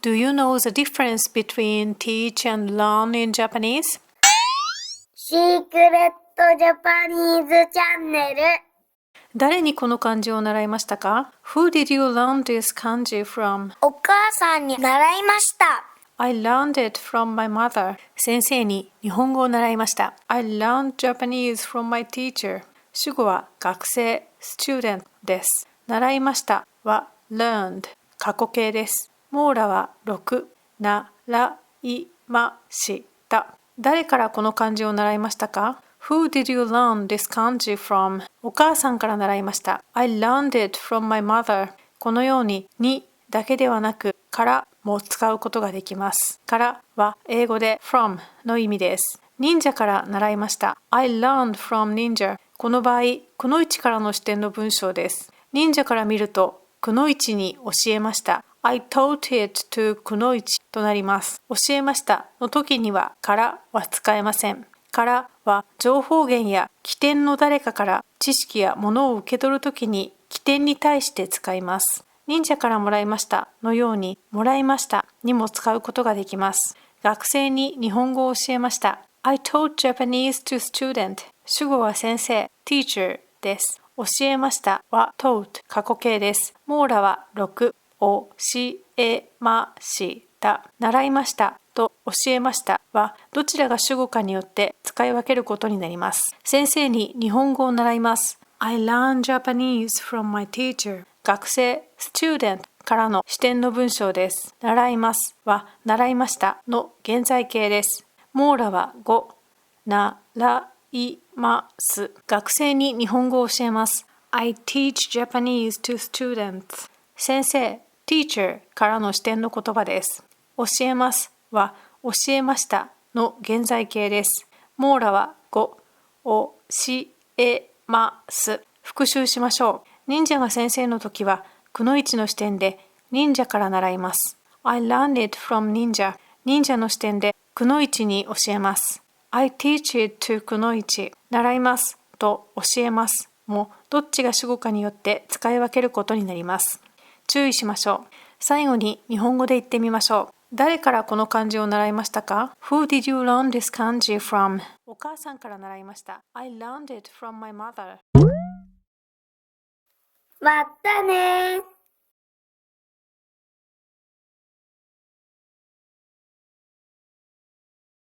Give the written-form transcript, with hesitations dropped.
Do you know the difference between teach and learn in Japanese? シークレットジャパニーズチャンネル。誰にこの漢字を習いましたか？ Who did you learn this kanji from? お母さんに習いました。I learned it from my mother. 先生に日本語を習いました。I learned Japanese from my teacher. 主語は学生、student です。習いましたは learned 過去形です。網羅は6、習いました。誰からこの漢字を習いましたか？ Who did you learn this kanji from? お母さんから習いました。I learned it from my mother. このようににだけではなくからも使うことができます。からは英語で from の意味です。忍者から習いました。I learned from ninja. この場合、くのいちからの視点の文章です。忍者から見ると、くのいちに教えました。I taught it to くのいちとなります。教えましたの時にはからは使えません。からは情報源や起点の誰かから知識やものを受け取るときに起点に対して使います。忍者からもらいましたのようにもらいましたにも使うことができます。学生に日本語を教えました。I taught Japanese to student. 主語は先生、teacher です。教えましたは taught 過去形です。網羅は6、教えました。習いましたと教えましたはどちらが主語かによって使い分けることになります。先生に日本語を習います。I learn Japanese from my teacher. 学生 student からの視点の文章です。習いますは習いましたの現在形です。網羅は5、習います。学生に日本語を教えます。I teach Japanese to students. 先生 teacher からの視点の言葉です。教えますは教えましたの現在形です。網羅は5、教えます。復習しましょう。忍者が先生の時は、くのいちの視点で忍者から習います。I learned it from ninja. 忍者の視点でくのいちに教えます。I teach it to くのいち。習いますと教えますもどっちが主語かによって使い分けることになります。注意しましょう。最後に日本語で言ってみましょう。誰からこの漢字を習いましたか？ Who did you learn this kanji from? お母さんから習いました。I learned it from my mother. またね。